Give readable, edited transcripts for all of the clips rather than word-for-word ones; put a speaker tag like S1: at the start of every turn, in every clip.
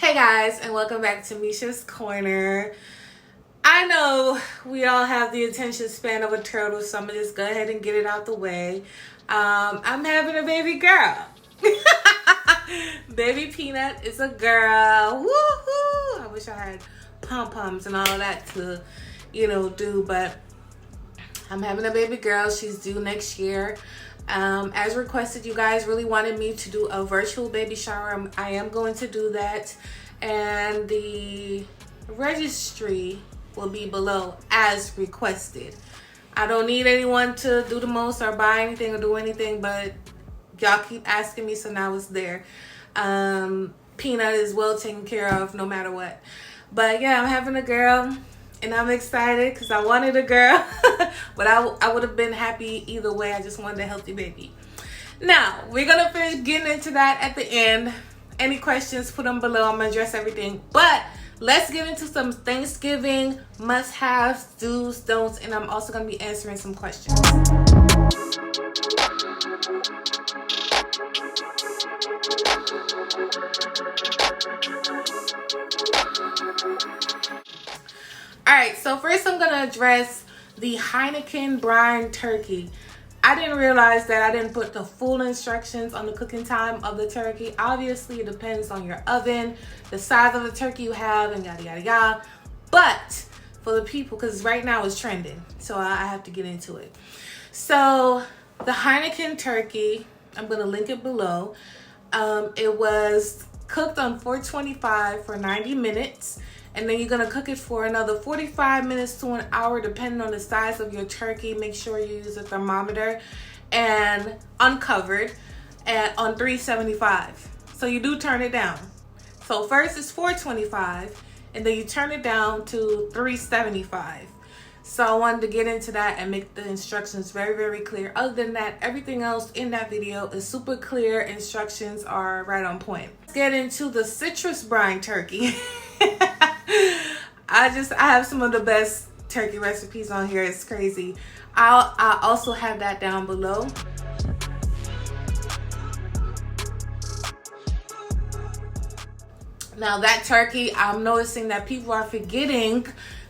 S1: Hey guys, and welcome back to Misha's Corner. I know we all have the attention span of a turtle, so I'm gonna just go ahead and get it out the way. I'm having a baby girl. Baby Peanut is a girl. Woohoo! I wish I had pom-poms and all of that to, do, but I'm having a baby girl. She's due next year. As requested, you guys really wanted me to do a virtual baby shower. I am going to do that, and the registry will be below as requested. I don't need anyone to do the most or buy anything or do anything, but y'all keep asking me, so now it's there. Peanut is well taken care of no matter what. But yeah, I'm having a girl. And I'm excited because I wanted a girl, but I would have been happy either way. I just wanted a healthy baby. Now, we're going to finish getting into that at the end. Any questions, put them below. I'm going to address everything. But let's get into some Thanksgiving must-haves, do's, don'ts, and I'm also going to be answering some questions. Alright, so first I'm going to address the Heineken brine turkey. I didn't realize that I didn't put the full instructions on the cooking time of the turkey. Obviously, it depends on your oven, the size of the turkey you have, and yada yada yada. But for the people, because right now it's trending, so I have to get into it. So the Heineken turkey, I'm going to link it below. It was cooked on 425 for 90 minutes. And then you're going to cook it for another 45 minutes to an hour, depending on the size of your turkey. Make sure you use a thermometer and uncovered on 375. So you do turn it down. So first it's 425, and then you turn it down to 375. So I wanted to get into that and make the instructions very, very clear. Other than that, everything else in that video is super clear. Instructions are right on point. Let's get into the citrus brine turkey. I have some of the best turkey recipes on here. It's crazy. I'll also have that down below. Now that turkey, I'm noticing that people are forgetting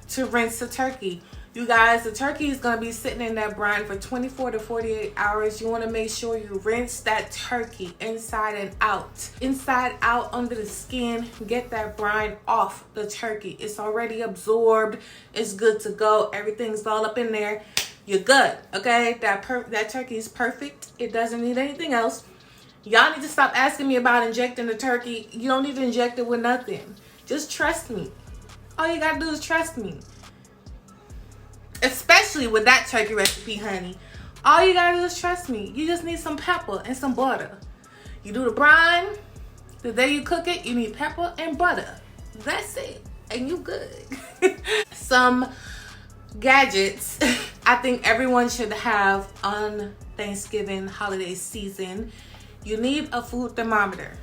S1: to rinse the turkey. You guys, the turkey is going to be sitting in that brine for 24 to 48 hours. You want to make sure you rinse that turkey inside and out. Inside out under the skin. Get that brine off the turkey. It's already absorbed. It's good to go. Everything's all up in there. You're good, okay? That turkey is perfect. It doesn't need anything else. Y'all need to stop asking me about injecting the turkey. You don't need to inject it with nothing. Just trust me. All you got to do is trust me. Especially with that turkey recipe, honey. All you gotta do is trust me. You just need some pepper and some butter. You do the brine. The day you cook it, you need pepper and butter. That's it. And you good. Some gadgets I think everyone should have on Thanksgiving holiday season. You need a food thermometer.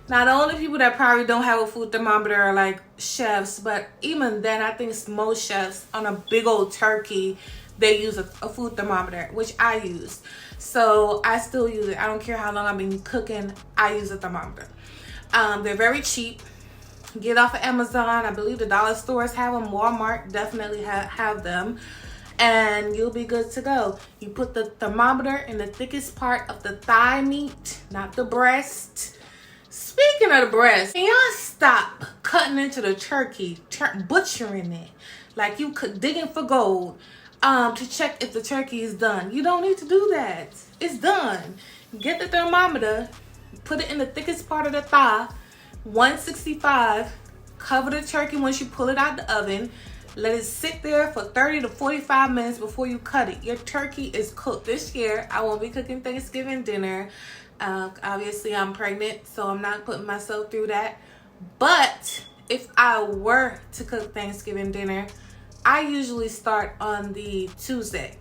S1: Now, the only people that probably don't have a food thermometer are like chefs, but even then, I think most chefs on a big old turkey, they use a food thermometer, which I use. So I still use it. I don't care how long I've been cooking, I use a thermometer. They're very cheap. Get off of Amazon. I believe the dollar stores have them. Walmart definitely have them. And you'll be good to go. You put the thermometer in the thickest part of the thigh meat, not the breast. Speaking of the breast, can y'all stop cutting into the turkey, butchering it like you could digging for gold to check if the turkey is done? You don't need to do that. It's done. Get the thermometer, put it in the thickest part of the thigh, 165. Cover the turkey once you pull it out the oven. Let it sit there for 30 to 45 minutes before you cut it. Your turkey is cooked. This year, I won't be cooking Thanksgiving dinner. Obviously, I'm pregnant, so I'm not putting myself through that. But if I were to cook Thanksgiving dinner, I usually start on the Tuesday.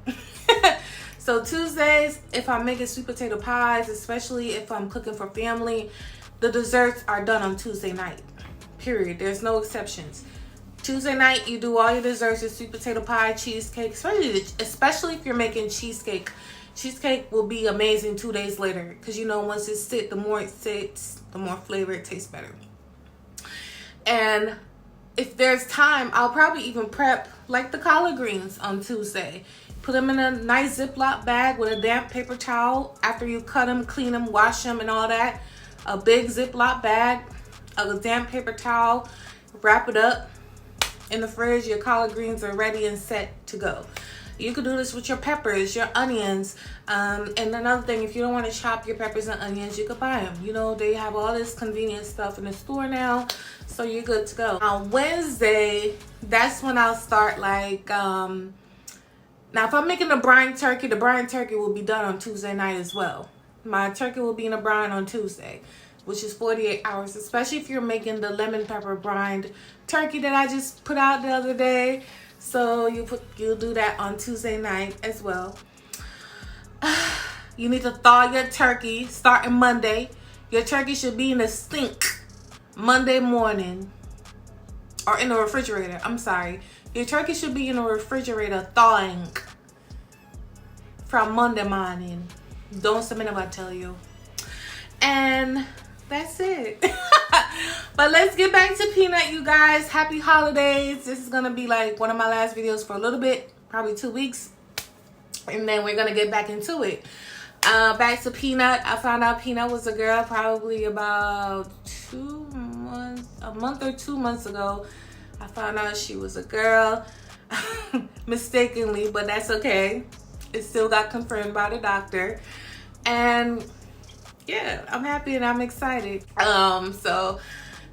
S1: So Tuesdays, if I'm making sweet potato pies, especially if I'm cooking for family, the desserts are done on Tuesday night. Period. There's no exceptions. Tuesday night, you do all your desserts, your sweet potato pie, cheesecake, especially if you're making cheesecake. Cheesecake will be amazing 2 days later because, you know, once it sits, the more it sits, the more flavor it tastes better. And if there's time, I'll probably even prep like the collard greens on Tuesday. Put them in a nice Ziploc bag with a damp paper towel. After you cut them, clean them, wash them and all that. A big Ziploc bag, a damp paper towel. Wrap it up in the fridge. Your collard greens are ready and set to go. You could do this with your peppers, your onions. And another thing, if you don't want to chop your peppers and onions, you could buy them. You know, they have all this convenient stuff in the store now. So you're good to go. On Wednesday, that's when I'll start like, now if I'm making the brine turkey will be done on Tuesday night as well. My turkey will be in a brine on Tuesday, which is 48 hours, especially if you're making the lemon pepper brined turkey that I just put out the other day. So you'll do that on Tuesday night as well. You need to thaw your turkey starting Monday. Your turkey should be in the sink Monday morning, or in the refrigerator. I'm sorry. Your turkey should be in the refrigerator thawing from Monday morning. Don't submit if I tell you. And that's it. But let's get back to Peanut, you guys. Happy holidays. This is going to be like one of my last videos for a little bit, probably 2 weeks. And then we're going to get back into it. Back to Peanut. I found out Peanut was a girl probably about a month or 2 months ago. I found out she was a girl mistakenly, but that's okay. It still got confirmed by the doctor. And yeah, I'm happy and I'm excited. So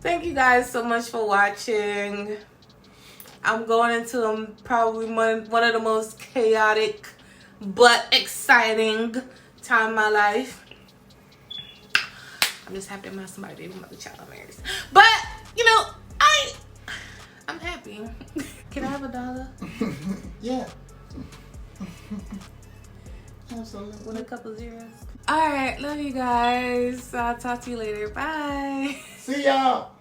S1: thank you guys so much for watching. I'm going into probably one of the most chaotic but exciting time in my life. I'm just happy to have somebody to mother child marries. But you know, I'm happy. Can I have $1?
S2: Yeah. Absolutely.
S1: With a couple zeros. Alright, love you guys. I'll talk to you later. Bye.
S2: See y'all.